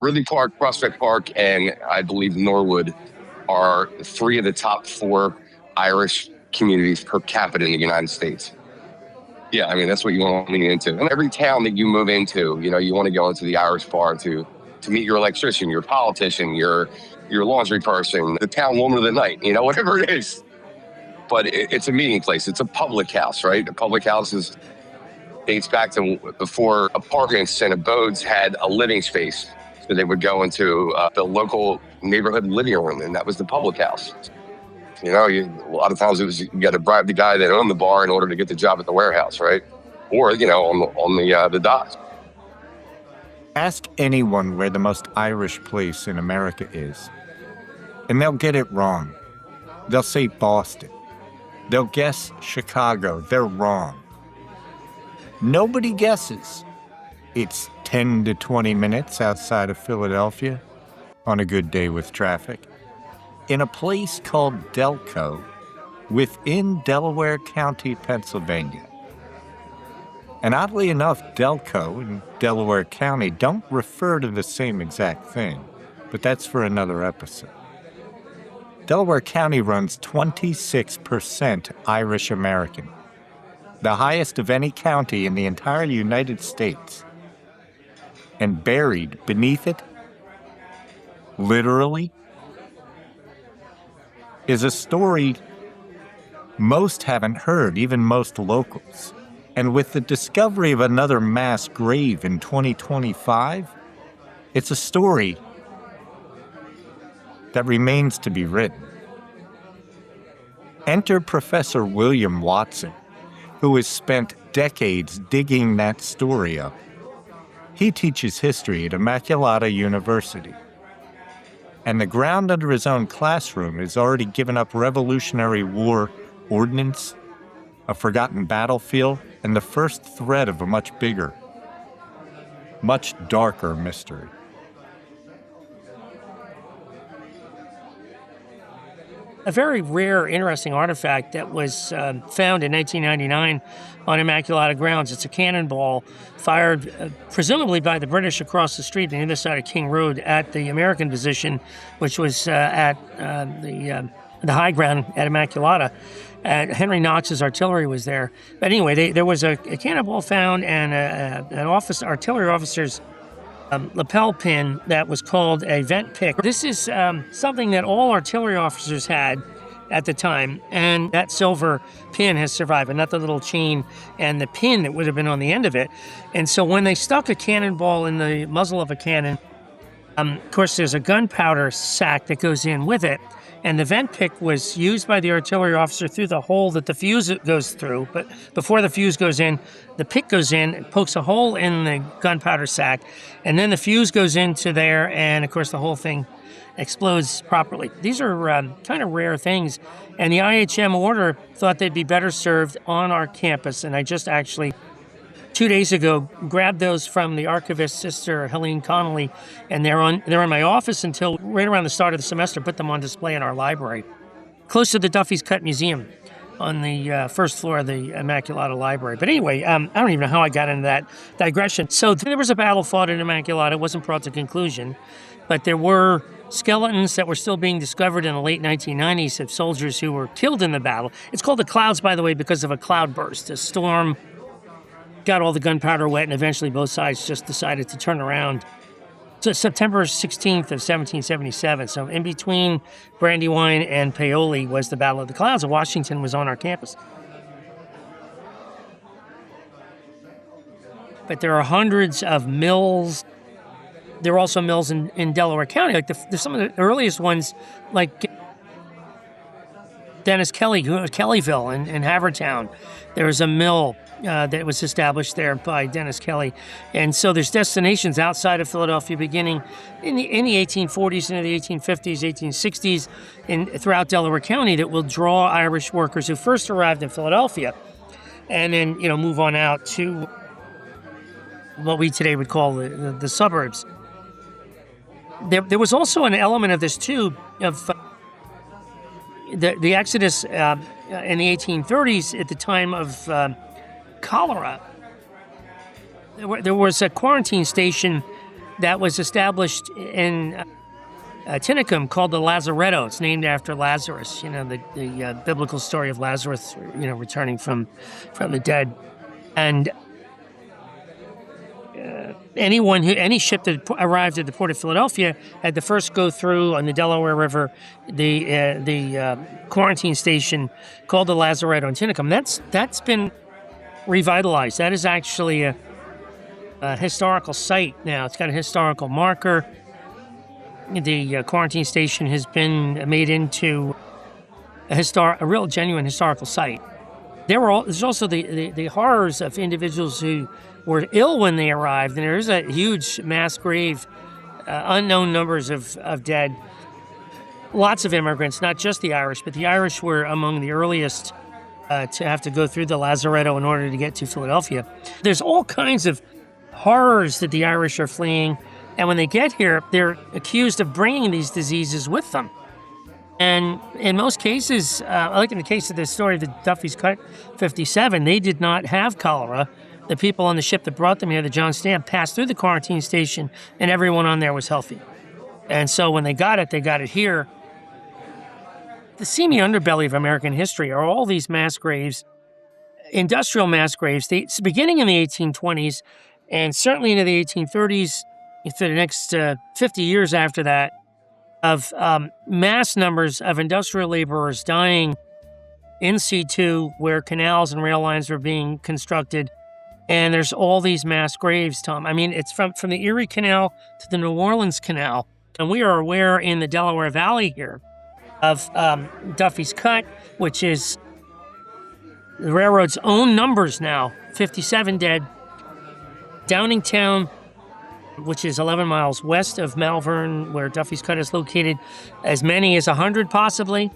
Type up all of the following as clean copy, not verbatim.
Ridley Park, Prospect Park, and I believe Norwood are three of the top four Irish communities per capita in the United States. Yeah, I mean, that's what you want to lean into. And every town that you move into, you want to go into the Irish bar to meet your electrician, your politician, your laundry person, the town woman of the night, whatever it is. But it's a meeting place. It's a public house, right? A public house dates back to before apartments and abodes had a living space. So they would go into the local neighborhood living room, and that was the public house. A lot of times it was you got to bribe the guy that owned the bar in order to get the job at the warehouse, right? Or on the docks. Ask anyone where the most Irish place in America is, and they'll get it wrong. They'll say Boston. They'll guess Chicago. They're wrong. Nobody guesses it's 10 to 20 minutes outside of Philadelphia on a good day with traffic, in a place called Delco within Delaware County, Pennsylvania. And oddly enough, Delco and Delaware County don't refer to the same exact thing, but that's for another episode. Delaware County runs 26% Irish American, the highest of any county in the entire United States. And buried beneath it, literally, is a story most haven't heard, even most locals. And with the discovery of another mass grave in 2025, it's a story that remains to be written. Enter Professor William Watson, who has spent decades digging that story up. He teaches history at Immaculata University, and the ground under his own classroom has already given up Revolutionary War ordnance, a forgotten battlefield, and the first thread of a much bigger, much darker mystery. A very rare, interesting artifact that was found in 1999 on Immaculata grounds. It's a cannonball fired presumably by the British across the street on the other side of King Road at the American position, which was at the high ground at Immaculata. Henry Knox's artillery was there. But anyway, there was a cannonball found and an artillery officer's lapel pin that was called a vent pick. This is something that all artillery officers had at the time, and that silver pin has survived, but not the little chain and the pin that would have been on the end of it. And so when they stuck a cannonball in the muzzle of a cannon, of course there's a gunpowder sack that goes in with it, and the vent pick was used by the artillery officer through the hole that the fuse goes through. But before the fuse goes in, the pick goes in, it pokes a hole in the gunpowder sack, and then the fuse goes into there, and of course the whole thing explodes properly. These are kind of rare things, and the IHM order thought they'd be better served on our campus, and I just actually 2 days ago grabbed those from the archivist, Sister Helene Connolly, and they're in my office until right around the start of the semester, put them on display in our library, close to the Duffy's Cut Museum on the first floor of the Immaculata Library. But anyway, I don't even know how I got into that digression. So there was a battle fought in Immaculata. It wasn't brought to conclusion, but there were skeletons that were still being discovered in the late 1990s of soldiers who were killed in the battle. It's called the Clouds, by the way, because of a cloud burst. A storm got all the gunpowder wet, and eventually both sides just decided to turn around. So September 16th of 1777, so in between Brandywine and Paoli was the Battle of the Clouds, and Washington was on our campus. But there are hundreds of mills. There are also mills in Delaware County. Like there's some of the earliest ones, like Dennis Kelly, Kellyville in Havertown. There was a mill that was established there by Dennis Kelly. And so there's destinations outside of Philadelphia beginning in the 1840s into the 1850s, 1860s throughout Delaware County that will draw Irish workers who first arrived in Philadelphia and then, move on out to what we today would call the suburbs. There was also an element of this, too, of the exodus in the 1830s at the time of cholera. There was a quarantine station that was established in Tinicum called the Lazaretto. It's named after Lazarus, the biblical story of Lazarus, returning from the dead. And any ship that arrived at the port of Philadelphia had to first go through on the Delaware River, the quarantine station called the Lazaretto in Tinicum. That's been revitalized. That is actually a historical site now. It's got a historical marker. The quarantine station has been made into a real genuine historical site. There's also the horrors of individuals who were ill when they arrived, and there is a huge mass grave, unknown numbers of dead. Lots of immigrants, not just the Irish, but the Irish were among the earliest to have to go through the Lazaretto in order to get to Philadelphia. There's all kinds of horrors that the Irish are fleeing, and when they get here, they're accused of bringing these diseases with them. And in most cases, like in the case of the story of the Duffy's Cut 57, they did not have cholera. The people on the ship that brought them here, the John Stamp, passed through the quarantine station, and everyone on there was healthy. And so when they got it here. The seamy underbelly of American history are all these mass graves, industrial mass graves, beginning in the 1820s and certainly into the 1830s, for the next 50 years after that, of mass numbers of industrial laborers dying in situ where canals and rail lines were being constructed. And there's all these mass graves, Tom. I mean, it's from the Erie Canal to the New Orleans Canal. And we are aware in the Delaware Valley here of Duffy's Cut, which is the railroad's own numbers now, 57 dead. Downingtown, which is 11 miles west of Malvern, where Duffy's Cut is located, as many as 100 possibly.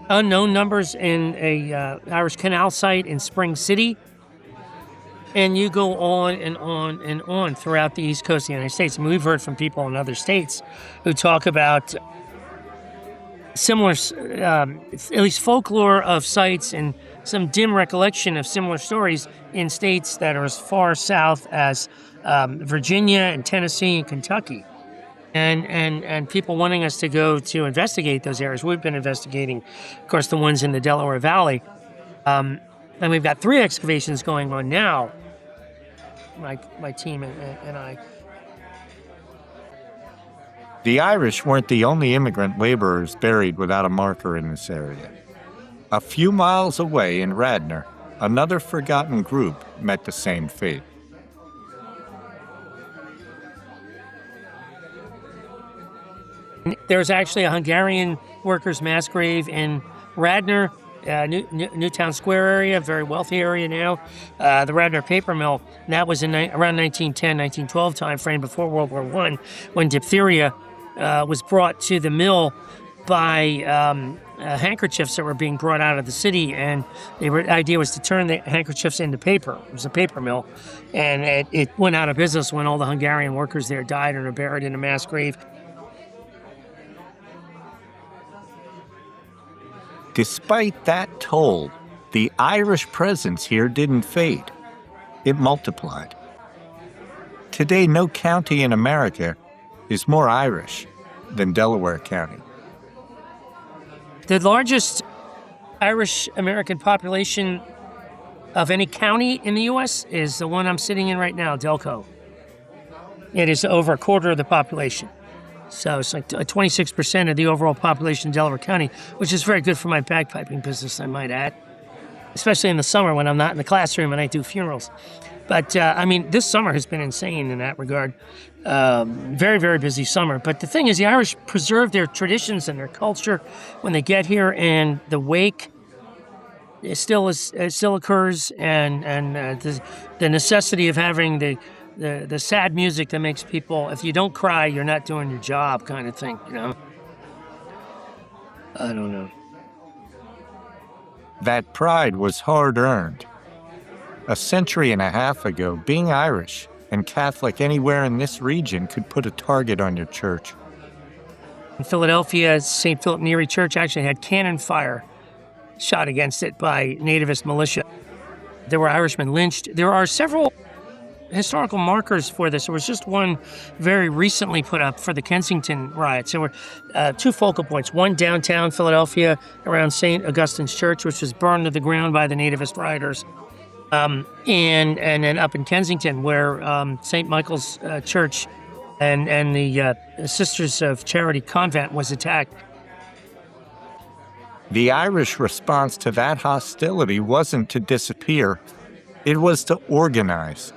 Unknown numbers in a Irish Canal site in Spring City. And you go on and on and on throughout the East Coast of the United States. And we've heard from people in other states who talk about similar, at least folklore of sites and some dim recollection of similar stories in states that are as far south as Virginia and Tennessee and Kentucky. And people wanting us to go to investigate those areas. We've been investigating, of course, the ones in the Delaware Valley. And we've got 3 excavations going on now, my team and I. The Irish weren't the only immigrant laborers buried without a marker in this area. A few miles away in Radnor, another forgotten group met the same fate. There's actually a Hungarian workers' mass grave in Radnor, Newtown Square area, a very wealthy area now. The Radnor paper mill, and that was in around 1910, 1912 time frame before World War I, when diphtheria was brought to the mill by handkerchiefs that were being brought out of the city, and the idea was to turn the handkerchiefs into paper. It was a paper mill, and it went out of business when all the Hungarian workers there died and are buried in a mass grave. Despite that toll, the Irish presence here didn't fade. It multiplied. Today, no county in America is more Irish than Delaware County. The largest Irish American population of any county in the U.S. is the one I'm sitting in right now, Delco. It is over a quarter of the population. So it's like 26% of the overall population in Delaware County, which is very good for my bagpiping business, I might add, especially in the summer when I'm not in the classroom and I do funerals. But, this summer has been insane in that regard. Very, very busy summer. But the thing is, the Irish preserve their traditions and their culture when they get here, and the wake it still occurs, and the necessity of having the sad music that makes people, if you don't cry, you're not doing your job kind of thing, I don't know. That pride was hard-earned. A century and a half ago, being Irish and Catholic anywhere in this region could put a target on your church. In Philadelphia, St. Philip Neri Church actually had cannon fire shot against it by nativist militia. There were Irishmen lynched. There are several historical markers for this. There was just one very recently put up for the Kensington riots. There were two focal points, one downtown Philadelphia around St. Augustine's Church, which was burned to the ground by the nativist rioters, and then up in Kensington where St. Michael's Church and the Sisters of Charity Convent was attacked. The Irish response to that hostility wasn't to disappear, it was to organize.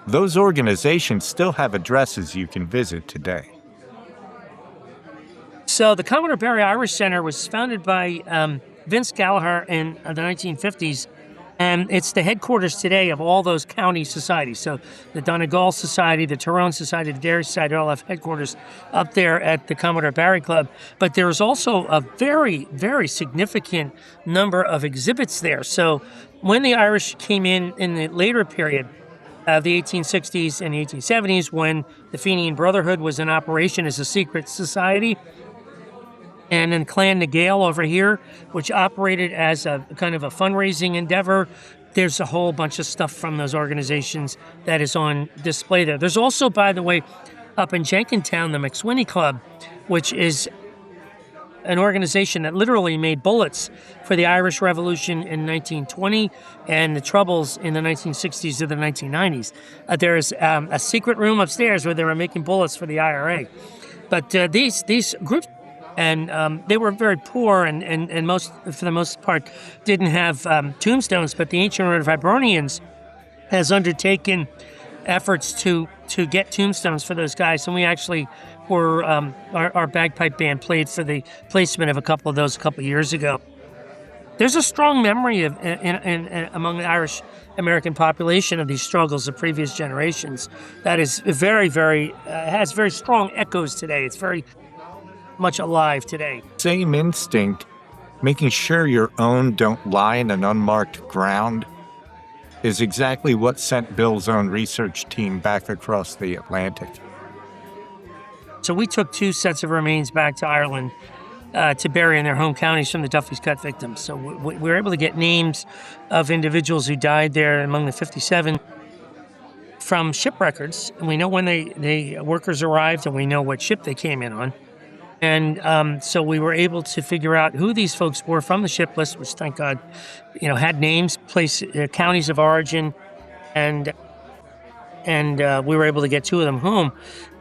Those organizations still have addresses you can visit today. So the Commodore Barry Irish Center was founded by Vince Gallagher in the 1950s, and it's the headquarters today of all those county societies. So the Donegal Society, the Tyrone Society, the Dairy Society all have headquarters up there at the Commodore Barry Club. But there's also a very, very significant number of exhibits there. So when the Irish came in the later period, the 1860s and the 1870s, when the Fenian Brotherhood was in operation as a secret society, and then Clan Nagale over here, which operated as a kind of a fundraising endeavor. There's a whole bunch of stuff from those organizations that is on display there. There's also, by the way, up in Jenkintown, the McSweeney Club, which is an organization that literally made bullets for the Irish Revolution in 1920 and the Troubles in the 1960s to the 1990s. There's a secret room upstairs where they were making bullets for the IRA. But these groups, and they were very poor and most, for the most part, didn't have tombstones. But the Ancient Order of Hibernians has undertaken efforts to get tombstones for those guys. And we actually were, our bagpipe band played for the placement of a couple of those a couple of years ago. There's a strong memory of among the Irish American population of these struggles of previous generations that is very, very, has very strong echoes today. It's very much alive today. Same instinct, making sure your own don't lie in an unmarked ground, is exactly what sent Bill's own research team back across the Atlantic. So we took 2 sets of remains back to Ireland to bury in their home counties from the Duffy's cut victims. So we were able to get names of individuals who died there among the 57 from ship records. And we know when the workers arrived, and we know what ship they came in on. And so we were able to figure out who these folks were from the ship list, which, thank God, had names, counties of origin, and we were able to get 2 of them home.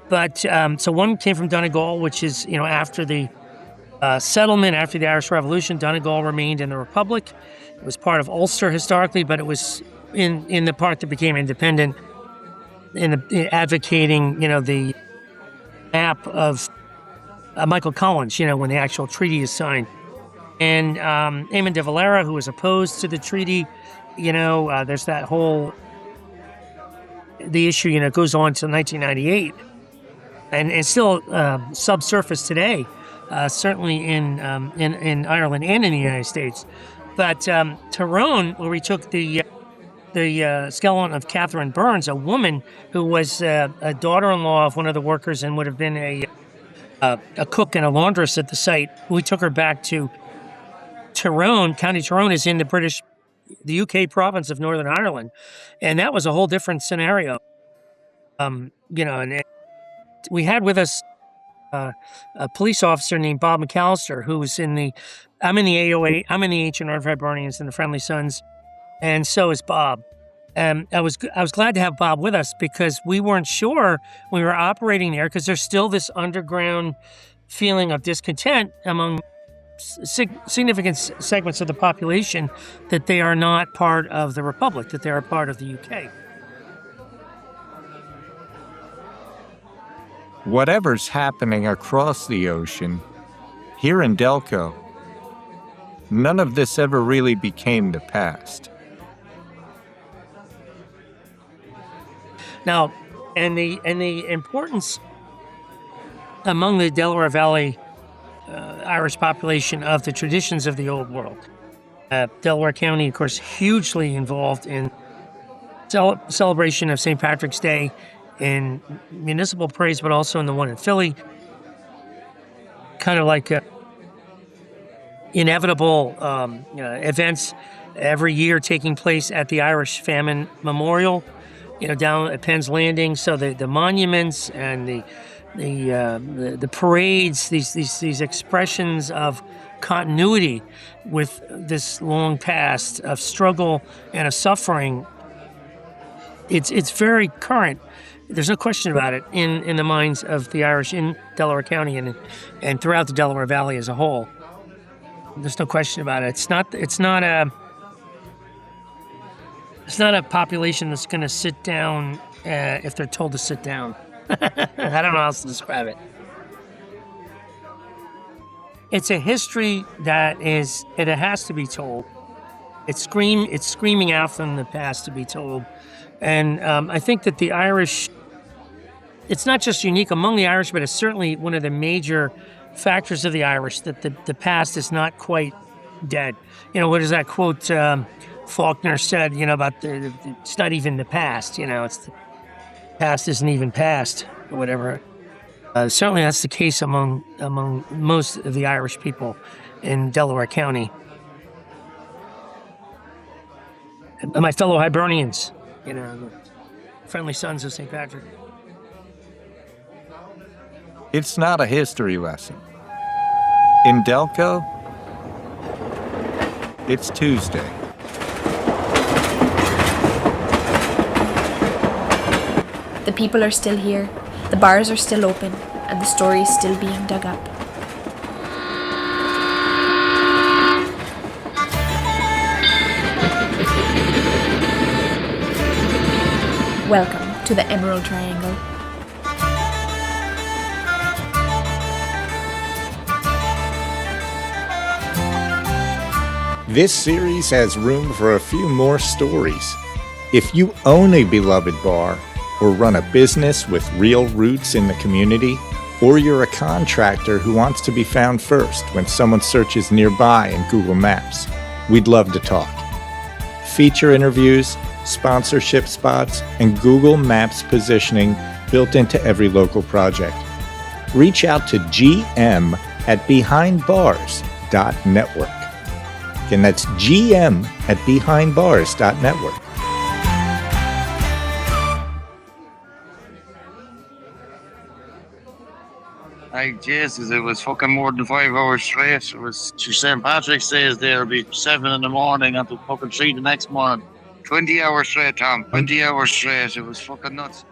But so one came from Donegal, which is after the settlement, after the Irish Revolution, Donegal remained in the Republic. It was part of Ulster historically, but it was in the part that became independent, in advocating the map of Michael Collins, when the actual treaty is signed. And Eamon de Valera, who was opposed to the treaty, there's that whole, the issue, goes on to 1998. And it's still subsurface today, certainly in Ireland and in the United States. But Tyrone, where we took the skeleton of Catherine Burns, a woman who was a daughter-in-law of one of the workers and would have been a cook and a laundress at the site. We took her back to Tyrone. County Tyrone is in the UK province of Northern Ireland, and that was a whole different scenario. And we had with us a police officer named Bob McAllister, who was I'm in the AOA, I'm in the Ancient Order of Hibernians and the Friendly Sons, and so is Bob. I was glad to have Bob with us because we weren't sure when we were operating there, because there's still this underground feeling of discontent among significant segments of the population that they are not part of the Republic, that they are part of the UK. Whatever's happening across the ocean, here in Delco, none of this ever really became the past. Now, and the importance among the Delaware Valley Irish population of the traditions of the Old World. Delaware County, of course, hugely involved in celebration of St. Patrick's Day in municipal parades, but also in the one in Philly. Kind of like inevitable events every year taking place at the Irish Famine Memorial. down at Penn's Landing. So the monuments and the parades, these expressions of continuity with this long past of struggle and of suffering, it's very current. There's no question about it in the minds of the Irish in Delaware County and throughout the Delaware Valley as a whole. There's no question about it. It's not a population that's going to sit down if they're told to sit down. I don't know how else to describe it. It's a history that it has to be told. It's screaming out from the past to be told. And I think that the Irish, it's not just unique among the Irish, but it's certainly one of the major factors of the Irish, that the past is not quite dead. What is that quote Faulkner said, about it's not even the past, it's the past isn't even past, or whatever. Certainly that's the case among most of the Irish people in Delaware County. And my fellow Hibernians, the friendly sons of St. Patrick. It's not a history lesson. In Delco, it's Tuesday. The people are still here, the bars are still open, and the story is still being dug up. Welcome to the Emerald Triangle. This series has room for a few more stories. If you own a beloved bar, or run a business with real roots in the community, or you're a contractor who wants to be found first when someone searches nearby in Google Maps, we'd love to talk. Feature interviews, sponsorship spots, and Google Maps positioning built into every local project. Reach out to gm@behindbars.network. Again, that's gm@behindbars.network. Jesus, it was fucking more than 5 hours straight. It was St. Patrick's Day is there, it'll be 7 in the morning until fucking 3 the next morning. 20 hours straight, Tom. 20 hours straight. It was fucking nuts.